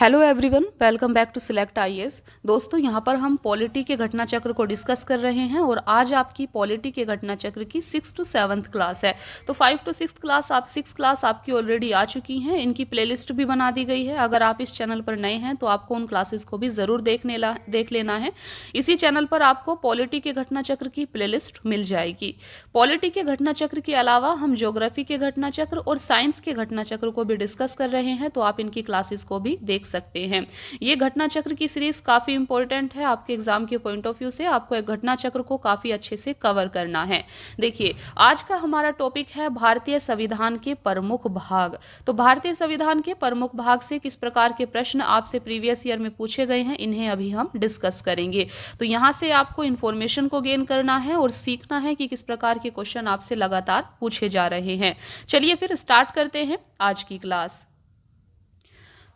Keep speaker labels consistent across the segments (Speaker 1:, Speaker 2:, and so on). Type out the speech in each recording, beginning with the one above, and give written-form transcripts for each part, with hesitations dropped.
Speaker 1: Hello everyone, welcome back to Select IAS. दोस्तों, यहाँ पर हम पॉलिटी के घटना चक्र को डिस्कस कर रहे हैं और आज आपकी पॉलिटी के घटना चक्र की 6 to 7th क्लास है। तो 5 to 6th क्लास 6 क्लास आपकी ऑलरेडी आ चुकी हैं। इनकी प्लेलिस्ट भी बना दी गई है। अगर आप इस चैनल पर नए हैं तो आपको उन क्लासेस को भी ज़रूर देख लेना है। इसी चैनल पर आपको पॉलिटी के घटना चक्र की प्लेलिस्ट मिल जाएगी। पॉलिटी के घटना चक्र के अलावा हम ज्योग्राफी के घटना चक्र और साइंस के घटना चक्र को भी डिस्कस कर रहे हैं, तो आप इनकी क्लासेस को भी देख सकते हैं। ये घटना चक्र की सीरीज काफी इंपॉर्टेंट है आपके एग्जाम के पॉइंट ऑफ व्यू से। आपको एक घटना चक्र को काफी अच्छे से कवर करना है। देखिए, आज का हमारा टॉपिक है भारतीय संविधान के प्रमुख भाग। तो भारतीय संविधान के प्रमुख भाग से किस प्रकार के प्रश्न आपसे प्रीवियस ईयर में पूछे गए हैं, इन्हें अभी हम डिस्कस करेंगे। तो यहाँ से आपको इन्फॉर्मेशन को गेन करना है और सीखना है कि किस प्रकार के क्वेश्चन आपसे लगातार पूछे जा रहे हैं। चलिए फिर स्टार्ट करते हैं आज की क्लास।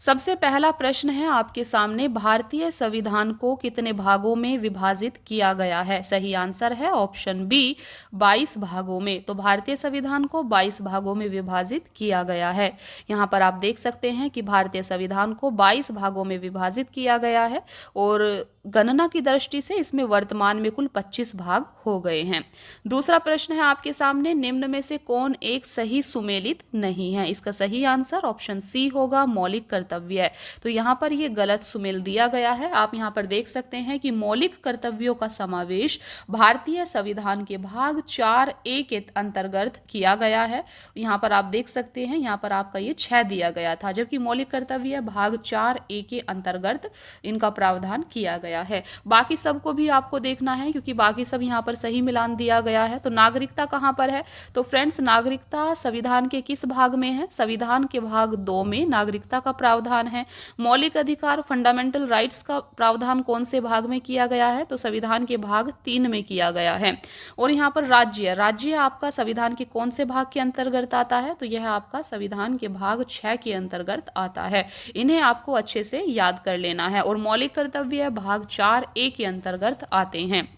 Speaker 1: सबसे पहला प्रश्न है आपके सामने, भारतीय संविधान को कितने भागों में विभाजित किया गया है? सही आंसर है ऑप्शन बी, 22 भागों में। तो भारतीय संविधान को 22 भागों में विभाजित किया गया है। यहाँ पर आप देख सकते हैं कि भारतीय संविधान को 22 भागों में विभाजित किया गया है और गणना की दृष्टि से इसमें वर्तमान में कुल 25 भाग हो गए हैं। दूसरा प्रश्न है आपके सामने, निम्न में से कौन एक सही सुमेलित नहीं है? इसका सही आंसर ऑप्शन सी होगा, मौलिक कर्तव्य है। तो यहाँ पर ये गलत सुमेल दिया गया है। आप यहाँ पर देख सकते हैं कि मौलिक कर्तव्यों का समावेश भारतीय संविधान के भाग 4A के अंतर्गत किया गया है। यहाँ पर आप देख सकते हैं, यहाँ पर आपका ये 6 दिया गया था, जबकि मौलिक कर्तव्य भाग 4A के अंतर्गत इनका प्रावधान किया गया है। बाकी सबको भी आपको देखना है क्योंकि बाकी सब यहाँ पर सही मिलान दिया गया है। तो नागरिकता कहाँ पर है? तो फ्रेंड्स, नागरिकता संविधान के किस भाग में है? संविधान के भाग 2 में नागरिकता का प्रावधान है। मौलिक अधिकार फंडामेंटल राइट्स का प्रावधान कौन से भाग में किया गया है? तो संविधान के भाग 3 में किया गया है। और यहाँ पर राज्य आपका संविधान के कौन से भाग के अंतर्गत आता है? तो यह आपका संविधान के भाग 6 के अंतर्गत आता है। इन्हें आपको अच्छे से याद कर लेना है। और मौलिक कर्तव्य भाग 4A के अंतर्गत आते हैं।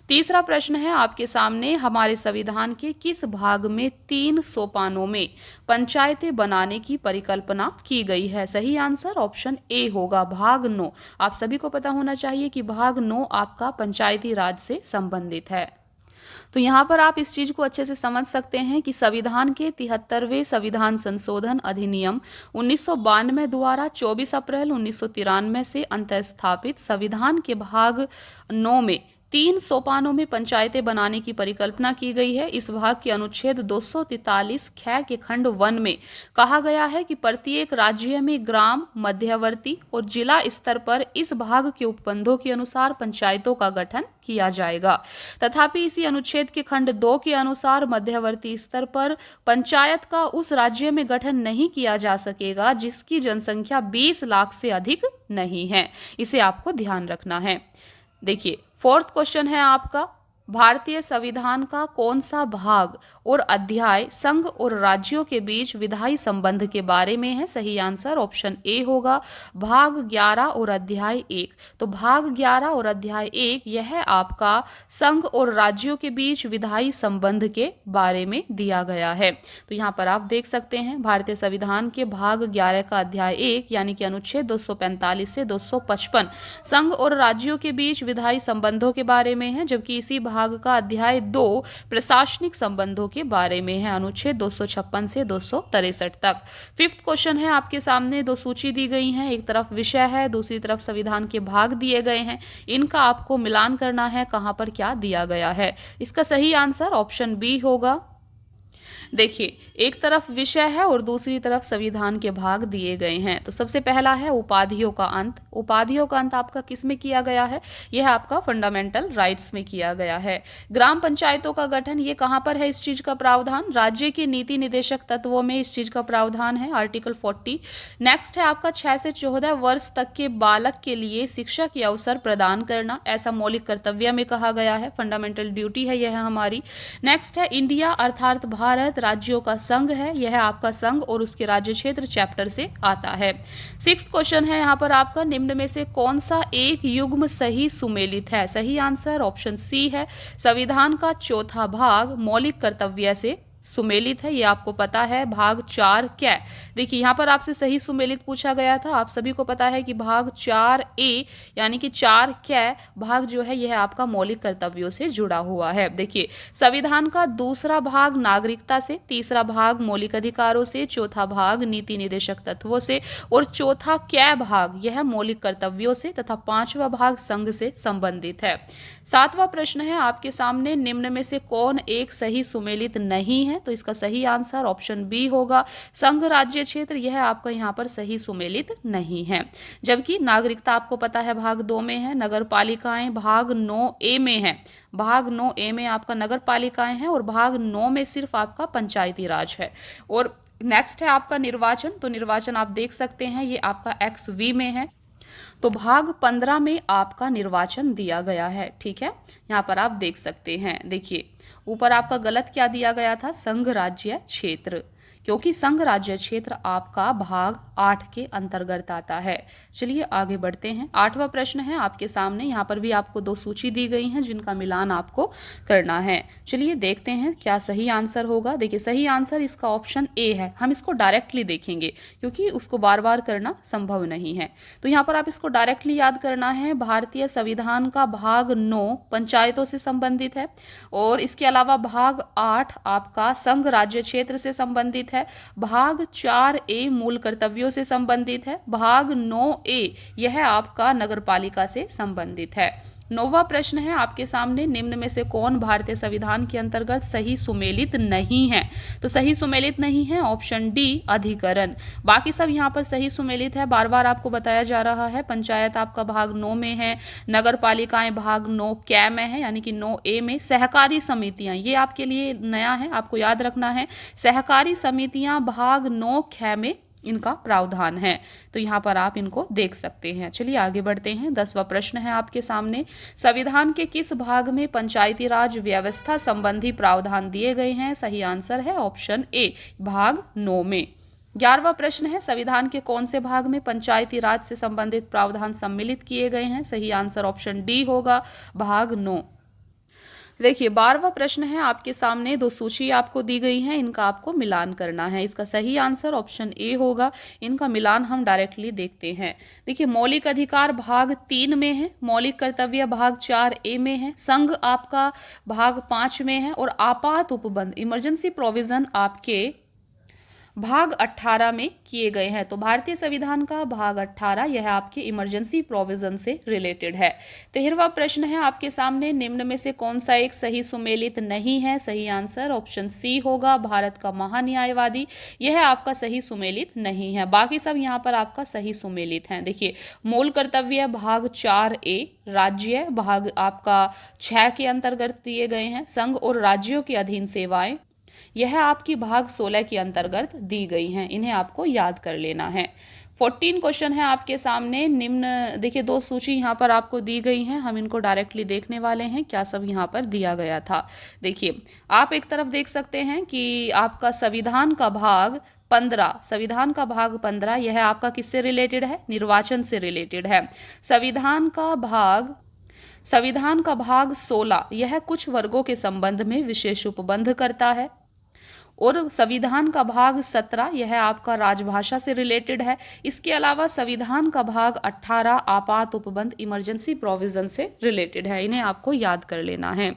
Speaker 1: तीसरा प्रश्न है आपके सामने, हमारे संविधान के किस भाग में 3 सोपानों में पंचायतें बनाने की परिकल्पना की गई है? सही आंसर ऑप्शन ए होगा, भाग 9। आप सभी को पता होना चाहिए कि भाग 9 आपका पंचायती राज से संबंधित है। तो यहाँ पर आप इस चीज को अच्छे से समझ सकते हैं कि संविधान के 73वें संविधान संशोधन अधिनियम 1992 द्वारा 24 अप्रैल 1993 से अंतःस्थापित संविधान के भाग 9 में 3 सोपानों में पंचायतें बनाने की परिकल्पना की गई है। इस भाग के अनुच्छेद 243 ख के खंड 1 में कहा गया है कि प्रत्येक राज्य में ग्राम, मध्यवर्ती और जिला स्तर पर इस भाग के उपबंधों के अनुसार पंचायतों का गठन किया जाएगा। तथापि इसी अनुच्छेद के खंड 2 के अनुसार मध्यवर्ती स्तर पर पंचायत का उस राज्य में गठन नहीं किया जा सकेगा जिसकी जनसंख्या 20 लाख से अधिक नहीं है। इसे आपको ध्यान रखना है। देखिए, 4th क्वेश्चन है आपका, भारतीय संविधान का कौन सा भाग और अध्याय संघ और राज्यों के बीच विधायी संबंध के बारे में है? सही आंसर ऑप्शन ए होगा, भाग 11 और अध्याय 1। तो भाग 11 और अध्याय 1 यह आपका संघ और राज्यों के बीच विधायी संबंध के बारे में दिया गया है। तो यहाँ पर आप देख सकते हैं, भारतीय संविधान के भाग 11 का अध्याय 1 यानी कि अनुच्छेद 245 से 255 संघ और राज्यों के बीच विधायी संबंधों के बारे में है, जबकि इसी भाग का अध्याय 2 प्रशासनिक संबंधों के बारे में है, अनुच्छेद 256 से 263 तक। 5th क्वेश्चन है आपके सामने, 2 सूची दी गई हैं, एक तरफ विषय है, दूसरी तरफ संविधान के भाग दिए गए हैं। इनका आपको मिलान करना है, कहां पर क्या दिया गया है। इसका सही आंसर ऑप्शन बी होगा। देखिए, एक तरफ विषय है और दूसरी तरफ संविधान के भाग दिए गए हैं। तो सबसे पहला है उपाधियों का अंत। उपाधियों का अंत आपका किस में किया गया है? यह आपका फंडामेंटल राइट्स में किया गया है। ग्राम पंचायतों का गठन, ये कहां पर है इस चीज का प्रावधान? राज्य के नीति निदेशक तत्वों में इस चीज का प्रावधान है, आर्टिकल 40। नेक्स्ट है आपका 6 से 14 वर्ष तक के बालक के लिए शिक्षा के अवसर प्रदान करना, ऐसा मौलिक कर्तव्य में कहा गया है, फंडामेंटल ड्यूटी है यह हमारी। नेक्स्ट है इंडिया अर्थात भारत राज्यों का संघ है, यह आपका संघ और उसके राज्य क्षेत्र चैप्टर से आता है। 6th क्वेश्चन है यहाँ पर आपका, निम्न में से कौन सा एक युग्म सही सुमेलित है? सही आंसर ऑप्शन सी है, संविधान का 4था भाग मौलिक कर्तव्य से सुमेलित है, ये आपको पता है। भाग 4 क्या? देखिए यहाँ पर आपसे सही सुमेलित पूछा गया था। आप सभी को पता है कि भाग 4A यानी कि 4 क्या भाग जो है यह आपका मौलिक कर्तव्यों से जुड़ा हुआ है। देखिए संविधान का दूसरा भाग नागरिकता से, तीसरा भाग मौलिक अधिकारों से, चौथा भाग नीति निदेशक तत्वों से और चौथा क्या भाग यह मौलिक कर्तव्यों से तथा पांचवा भाग संघ से संबंधित है। सातवां प्रश्न है आपके सामने, निम्न में से कौन एक सही सुमेलित नहीं है? तो इसका सही आंसर ऑप्शन बी होगा, संघ राज्य क्षेत्र यह आपका यहाँ पर सही सुमेलित नहीं है। जबकि नागरिकता आपको पता है भाग 2 में है, नगर पालिकाएं भाग 9A में है। भाग 9A में आपका नगर पालिकाएं हैं और भाग 9 में सिर्फ आपका पंचायती राज है। और नेक्स्ट है आपका निर्वाचन। तो निर्वाचन आप देख सकते हैं ये आपका XV में है। तो भाग 15 में आपका निर्वाचन दिया गया है। ठीक है, यहाँ पर आप देख सकते हैं। देखिए ऊपर आपका गलत क्या दिया गया था, संघ राज्य क्षेत्र, क्योंकि संघ राज्य क्षेत्र आपका भाग 8 के अंतर्गत आता है। चलिए आगे बढ़ते हैं। 8वां प्रश्न है आपके सामने। यहाँ पर भी आपको 2 सूची दी गई हैं जिनका मिलान आपको करना है। चलिए देखते हैं क्या सही आंसर होगा। देखिए सही आंसर इसका ऑप्शन ए है। हम इसको डायरेक्टली देखेंगे क्योंकि उसको बार बार करना संभव नहीं है। तो यहाँ पर आप इसको डायरेक्टली याद करना है। भारतीय संविधान का भाग 9 पंचायतों से संबंधित है और इसके अलावा भाग 8 आपका संघ राज्य क्षेत्र से संबंधित है। भाग 4A मूल कर्तव्यों से संबंधित है। भाग 9A यह आपका नगरपालिका से संबंधित है। 9वां प्रश्न है आपके सामने, निम्न में से कौन भारतीय संविधान के अंतर्गत सही सुमेलित नहीं है? तो सही सुमेलित नहीं है ऑप्शन डी, अधिकरण। बाकी सब यहाँ पर सही सुमेलित है। बार बार आपको बताया जा रहा है। पंचायत आपका भाग 9 में है, नगर पालिकाएं भाग 9 क्या में है यानी कि 9A में। सहकारी समितियां ये आपके लिए नया है, आपको याद रखना है। सहकारी समितियां भाग 9 ख में इनका प्रावधान है। तो यहाँ पर आप इनको देख सकते हैं। चलिए आगे बढ़ते हैं। 10वां प्रश्न है आपके सामने, संविधान के किस भाग में पंचायती राज व्यवस्था संबंधी प्रावधान दिए गए हैं? सही आंसर है ऑप्शन ए, भाग 9 में। 11वां प्रश्न है, संविधान के कौन से भाग में पंचायती राज से संबंधित प्रावधान सम्मिलित किए गए हैं? सही आंसर ऑप्शन डी होगा, भाग 9। देखिए 12वां प्रश्न है आपके सामने। 2 सूची आपको दी गई है, इनका आपको मिलान करना है। इसका सही आंसर ऑप्शन ए होगा। इनका मिलान हम डायरेक्टली देखते हैं। देखिए मौलिक अधिकार भाग 3 में है, मौलिक कर्तव्य भाग 4A में है, संघ आपका भाग 5 में है और आपात उपबंध इमरजेंसी प्रोविजन आपके भाग 18 में किए गए हैं। तो भारतीय संविधान का भाग 18 यह आपके इमरजेंसी प्रोविजन से रिलेटेड है। 13वां प्रश्न है आपके सामने, निम्न में से कौन सा एक सही सुमेलित नहीं है? सही आंसर ऑप्शन सी होगा, भारत का महान्यायवादी यह आपका सही सुमेलित नहीं है। बाकी सब यहाँ पर आपका सही सुमेलित हैं। देखिए मूल कर्तव्य भाग 4A, राज्य भाग आपका 6 के अंतर्गत दिए गए हैं, संघ और राज्यों के अधीन सेवाएं यह आपकी भाग 16 के अंतर्गत दी गई हैं। इन्हें आपको याद कर लेना है। 14 क्वेश्चन है आपके सामने। निम्न देखिए 2 सूची यहाँ पर आपको दी गई हैं, हम इनको डायरेक्टली देखने वाले हैं क्या सब यहाँ पर दिया गया था। देखिए आप एक तरफ देख सकते हैं कि आपका संविधान का भाग 15, संविधान का भाग 15 यह आपका किससे रिलेटेड है? निर्वाचन से रिलेटेड है। संविधान का भाग 16 यह कुछ वर्गों के संबंध में विशेष उपबंध करता है और संविधान का भाग 17 यह आपका राजभाषा से रिलेटेड है। इसके अलावा संविधान का भाग 18 आपात उपबंध इमरजेंसी प्रोविजन से रिलेटेड है। इन्हें आपको याद कर लेना है।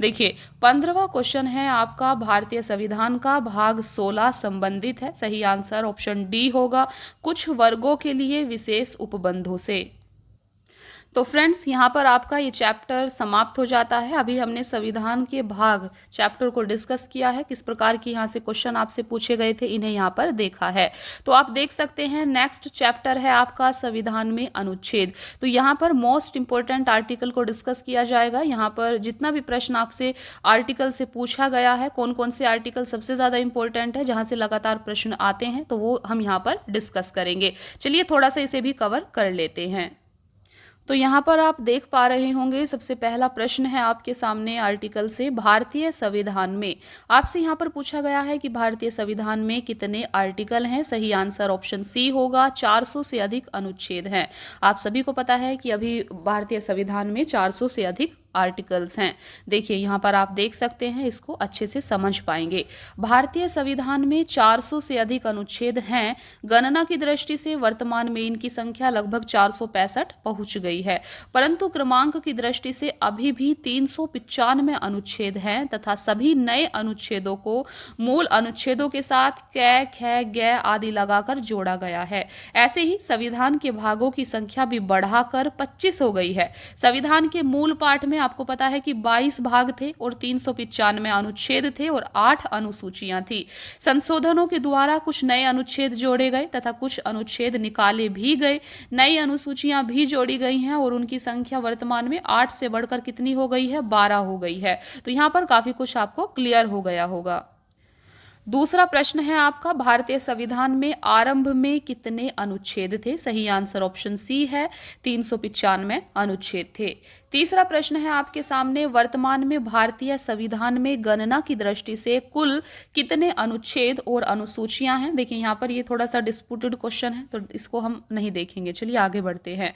Speaker 1: देखिए 15वां क्वेश्चन है आपका, भारतीय संविधान का भाग 16 संबंधित है। सही आंसर ऑप्शन डी होगा, कुछ वर्गों के लिए विशेष उपबंधों से। तो फ्रेंड्स यहाँ पर आपका ये चैप्टर समाप्त हो जाता है। अभी हमने संविधान के भाग चैप्टर को डिस्कस किया है, किस प्रकार की यहाँ से क्वेश्चन आपसे पूछे गए थे इन्हें यहाँ पर देखा है। तो आप देख सकते हैं नेक्स्ट चैप्टर है आपका संविधान में अनुच्छेद। तो यहाँ पर मोस्ट इंपॉर्टेंट आर्टिकल को डिस्कस किया जाएगा। यहाँ पर जितना भी प्रश्न आपसे आर्टिकल से पूछा गया है, कौन कौन से आर्टिकल सबसे ज़्यादा इंपॉर्टेंट है जहाँ से लगातार प्रश्न आते हैं, तो वो हम यहाँ पर डिस्कस करेंगे। चलिए थोड़ा सा इसे भी कवर कर लेते हैं। तो यहाँ पर आप देख पा रहे होंगे सबसे पहला प्रश्न है आपके सामने आर्टिकल से, भारतीय संविधान में आपसे यहाँ पर पूछा गया है कि भारतीय संविधान में कितने आर्टिकल हैं। सही आंसर ऑप्शन सी होगा, 400 से अधिक अनुच्छेद हैं। आप सभी को पता है कि अभी भारतीय संविधान में 400 से अधिक आर्टिकल्स हैं। देखिए यहाँ पर आप देख सकते हैं, इसको अच्छे से समझ पाएंगे। भारतीय संविधान में 400 से अधिक अनुच्छेद हैं। गणना की दृष्टि से वर्तमान में इनकी संख्या लगभग 465 पहुंच गई है, परंतु क्रमांक की दृष्टि से अभी भी 395 अनुच्छेद हैं तथा सभी नए अनुच्छेदों को मूल अनुच्छेदों के साथ कै, ख, ग आदि लगाकर जोड़ा गया है। ऐसे ही संविधान के भागों की संख्या भी बढ़ाकर 25 हो गई है। संविधान के मूल पाठ में आपको पता है कि 22 भाग थे और 395 अनुच्छेद थे और 8 अनुसूचियां थी। संशोधनों के द्वारा कुछ नए अनुच्छेद जोड़े गए तथा कुछ अनुच्छेद निकाले भी गए। नई अनुसूचियां भी जोड़ी गई हैं और उनकी संख्या वर्तमान में 8 से बढ़कर कितनी हो गई है, 12 हो गई है। तो यहाँ पर काफी कुछ आपको क्लियर हो गया होगा। दूसरा प्रश्न है आपका, भारतीय संविधान में आरंभ में कितने अनुच्छेद थे? सही आंसर ऑप्शन सी है, 395 अनुच्छेद थे। तीसरा प्रश्न है आपके सामने, वर्तमान में भारतीय संविधान में गणना की दृष्टि से कुल कितने अनुच्छेद और अनुसूचियां हैं? देखिए यहाँ पर ये थोड़ा सा डिस्प्यूटेड क्वेश्चन है, तो इसको हम नहीं देखेंगे। चलिए आगे बढ़ते हैं।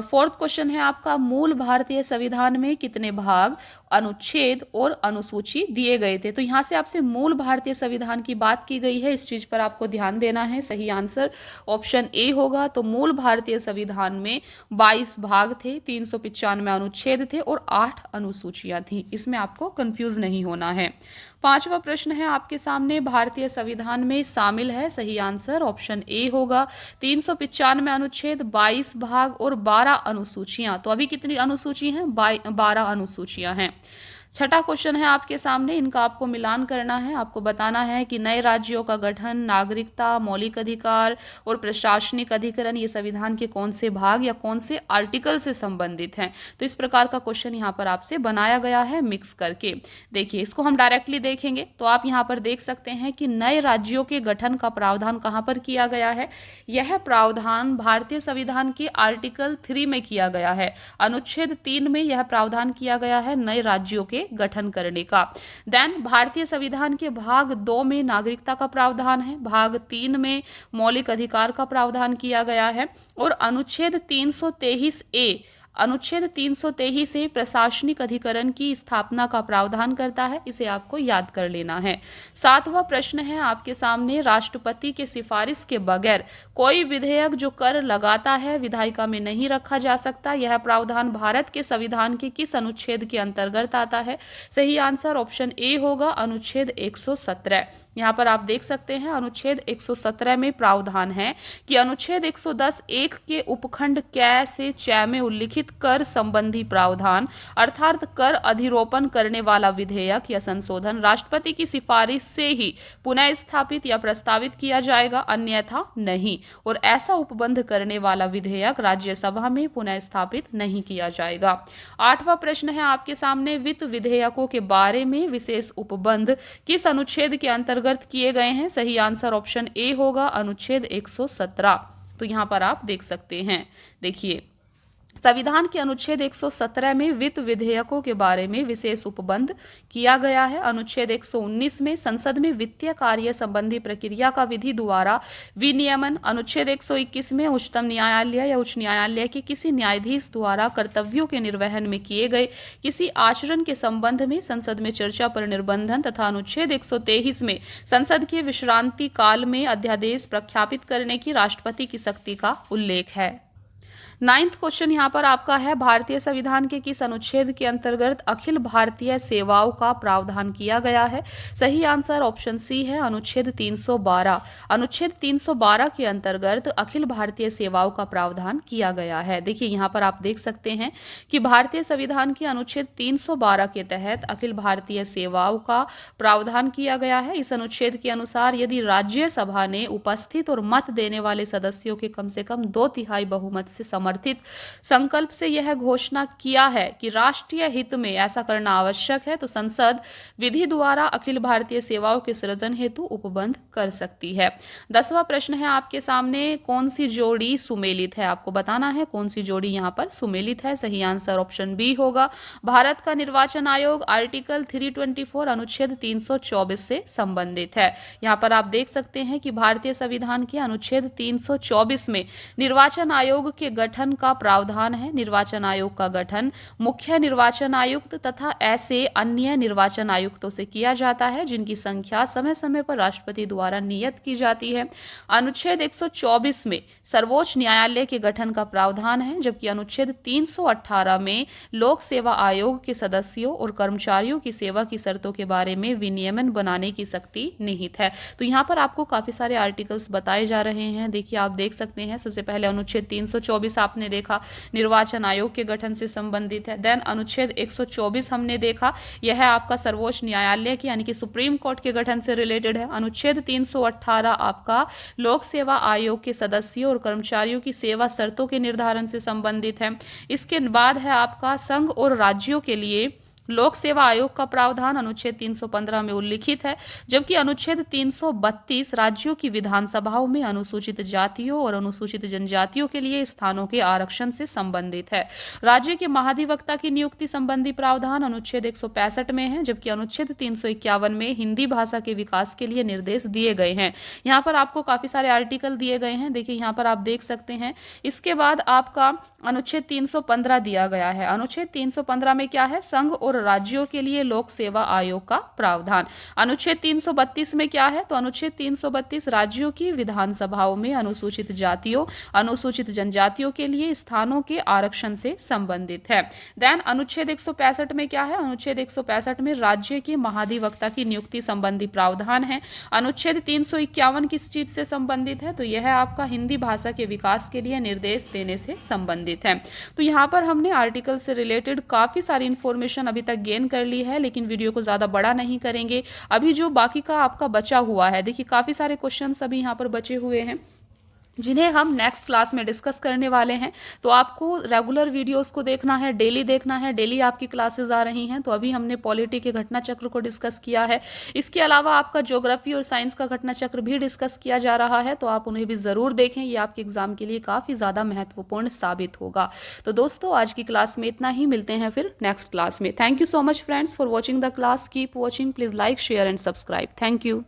Speaker 1: फोर्थ क्वेश्चन है आपका, मूल भारतीय संविधान में कितने भाग, अनुच्छेद और अनुसूची दिए गए थे? तो यहाँ से आपसे मूल भारतीय संविधान की बात की गई है, इस चीज पर आपको ध्यान देना है। सही आंसर ऑप्शन ए होगा। तो मूल भारतीय संविधान में 22 भाग थे, 395 अनुच्छेद थे और 8 अनुसूचियां थी। इसमें आपको कंफ्यूज नहीं होना है। पांचवा प्रश्न है आपके सामने, भारतीय संविधान में शामिल है? सही आंसर ऑप्शन ए होगा। 395 अनुच्छेद, 22 भाग और 12 अनुसूचियां। तो अभी कितनी अनुसूची हैं? 12 अनुसूचियां हैं। छठा क्वेश्चन है आपके सामने, इनका आपको मिलान करना है। आपको बताना है कि नए राज्यों का गठन, नागरिकता, मौलिक अधिकार और प्रशासनिक अधिकरण ये संविधान के कौन से भाग या कौन से आर्टिकल से संबंधित हैं। तो इस प्रकार का क्वेश्चन यहाँ पर आपसे बनाया गया है मिक्स करके। देखिए इसको हम डायरेक्टली देखेंगे तो आप यहाँ पर देख सकते हैं कि नए राज्यों के गठन का प्रावधान कहाँ पर किया गया है। यह प्रावधान भारतीय संविधान के आर्टिकल 3 में किया गया है। अनुच्छेद 3 में यह प्रावधान किया गया है नए राज्यों के गठन करने का। देन भारतीय संविधान के भाग 2 में नागरिकता का प्रावधान है, भाग 3 में मौलिक अधिकार का प्रावधान किया गया है और अनुच्छेद 323A अनुच्छेद 323 से प्रशासनिक अधिकरण की स्थापना का प्रावधान करता है। इसे आपको याद कर लेना है। सातवां प्रश्न है आपके सामने, राष्ट्रपति के सिफारिश के बगैर कोई विधेयक जो कर लगाता है विधायिका में नहीं रखा जा सकता। यह प्रावधान भारत के संविधान के किस अनुच्छेद के अंतर्गत आता है? सही आंसर ऑप्शन ए होगा, अनुच्छेद 117। यहाँ पर आप देख सकते हैं अनुच्छेद 117 में प्रावधान है कि अनुच्छेद 110(1) के उपखंड कै से च में उल्लिखित कर संबंधी प्रावधान अर्थात कर अधिरोपण करने वाला विधेयक या संशोधन राष्ट्रपति की सिफारिश से ही पुनः स्थापित या प्रस्तावित किया जाएगा, अन्यथा नहीं। और ऐसा उपबंध करने वाला विधेयक राज्यसभा में पुनः स्थापित नहीं किया जाएगा। आठवां प्रश्न है आपके सामने, वित्त विधेयकों के बारे में विशेष उपबंध किस अनुच्छेद के अंतर्गत किए गए हैं? सही आंसर ऑप्शन ए होगा, अनुच्छेद 117। तो यहाँ पर आप देख सकते हैं, देखिए संविधान के अनुच्छेद 117 में वित्त विधेयकों के बारे में विशेष उपबंध किया गया है। अनुच्छेद 119 में संसद में वित्तीय कार्य संबंधी प्रक्रिया का विधि द्वारा विनियमन। अनुच्छेद 121 में उच्चतम न्यायालय या उच्च न्यायालय के किसी न्यायाधीश द्वारा कर्तव्यों के निर्वहन में किए गए किसी आचरण के संबंध में संसद में चर्चा पर निर्बंधन तथा अनुच्छेद 123 में संसद के विश्रांति काल में अध्यादेश प्रख्यापित करने की राष्ट्रपति की शक्ति का उल्लेख है। 9वां क्वेश्चन यहाँ पर आपका है, भारतीय संविधान के किस अनुच्छेद के अंतर्गत अखिल भारतीय सेवाओं का प्रावधान किया गया है? सही आंसर ऑप्शन सी है, अनुच्छेद 312। अनुच्छेद 312 के अंतर्गत अखिल भारतीय सेवाओं का प्रावधान किया गया है। देखिए यहाँ पर आप देख सकते हैं कि भारतीय संविधान के अनुच्छेद 312 के तहत अखिल भारतीय सेवाओं का प्रावधान किया गया है। इस अनुच्छेद के अनुसार यदि राज्यसभा ने उपस्थित और मत देने वाले सदस्यों के कम से कम 2/3 बहुमत से समर्थित संकल्प से यह घोषणा किया है कि राष्ट्रीय हित में ऐसा करना आवश्यक है, तो संसद विधि द्वारा अखिल भारतीय सेवाओं के सृजन हेतु उपबंध कर सकती है। 10वां प्रश्न है आपके सामने, कौन सी जोड़ी सुमेलित है? आपको बताना है कौन सी जोड़ी यहाँ पर सुमेलित है। सही आंसर ऑप्शन बी होगा, भारत का निर्वाचन आयोग आर्टिकल 324 अनुच्छेद 324 से संबंधित है। यहाँ पर आप देख सकते हैं कि भारतीय संविधान के अनुच्छेद 324 में निर्वाचन आयोग के गठन गठन का प्रावधान है। निर्वाचन आयोग का गठन मुख्य निर्वाचन आयुक्त तथा ऐसे अन्य निर्वाचन आयुक्तों से किया जाता है जिनकी संख्या समय समय पर राष्ट्रपति द्वारा नियत की जाती है। अनुच्छेद 124 में सर्वोच्च न्यायालय के गठन का प्रावधान है, जबकि अनुच्छेद 318 में लोक सेवा आयोग के सदस्यों और कर्मचारियों की सेवा की शर्तों के बारे में विनियमन बनाने की शक्ति निहित है। तो यहाँ पर आपको काफी सारे आर्टिकल्स बताए जा रहे हैं। देखिए, आप देख सकते हैं, सबसे पहले अनुच्छेद 324 आपने देखा, निर्वाचन आयोग के गठन से संबंधित है। देन अनुच्छेद 124 हमने देखा, यह आपका सर्वोच्च न्यायालय की यानी कि सुप्रीम कोर्ट के गठन से रिलेटेड है। अनुच्छेद 318 आपका लोक सेवा आयोग के सदस्यों और कर्मचारियों की सेवा शर्तों के निर्धारण से संबंधित है। इसके बाद है आपका संघ और राज्यों के लिए लोक सेवा आयोग का प्रावधान अनुच्छेद 315 में उल्लिखित है, जबकि अनुच्छेद 332 राज्यों की विधानसभाओं में अनुसूचित जातियों और अनुसूचित जनजातियों के लिए स्थानों के आरक्षण से संबंधित है। राज्य के महाधिवक्ता की नियुक्ति संबंधी प्रावधान अनुच्छेद 165 में है, जबकि अनुच्छेद 351 में हिंदी भाषा के विकास के लिए निर्देश दिए गए हैं। यहाँ पर आपको काफी सारे आर्टिकल दिए गए हैं, देखिए यहाँ पर आप देख सकते हैं। इसके बाद आपका अनुच्छेद 315 दिया गया है। अनुच्छेद 315 में क्या है? संघ और राज्यों के लिए लोक सेवा आयोग का प्रावधान। अनुच्छेद 332 में क्या है? तो अनुच्छेद 332 राज्यों की विधानसभाओं में अनुसूचित जातियों, अनुसूचित जनजातियों के लिए स्थानों के आरक्षण से संबंधित है। देन अनुच्छेद 165 में क्या है? अनुच्छेद 165 में राज्य के महाधिवक्ता की नियुक्ति संबंधी प्रावधान है। अनुच्छेद 351 किस चीज से संबंधित है? तो यह आपका हिंदी भाषा के विकास के लिए निर्देश देने से संबंधित है। तो यहाँ पर हमने आर्टिकल से रिलेटेड काफी सारी इंफॉर्मेशन अभी तक गेन कर ली है, लेकिन वीडियो को ज्यादा बड़ा नहीं करेंगे। अभी जो बाकी का आपका बचा हुआ है, देखिए काफी सारे क्वेश्चंस अभी यहाँ पर बचे हुए हैं जिन्हें हम नेक्स्ट क्लास में डिस्कस करने वाले हैं। तो आपको रेगुलर वीडियोस को देखना है, डेली देखना है, डेली आपकी क्लासेस आ रही हैं। तो अभी हमने पॉलिटी के घटना चक्र को डिस्कस किया है। इसके अलावा आपका ज्योग्राफी और साइंस का घटना चक्र भी डिस्कस किया जा रहा है, तो आप उन्हें भी ज़रूर देखें। ये आपके एग्जाम के लिए काफ़ी ज़्यादा महत्वपूर्ण साबित होगा। तो दोस्तों, आज की क्लास में इतना ही, मिलते हैं फिर नेक्स्ट क्लास में। Thank you so much friends for watching the class. Keep watching, please like, share and subscribe. Thank you.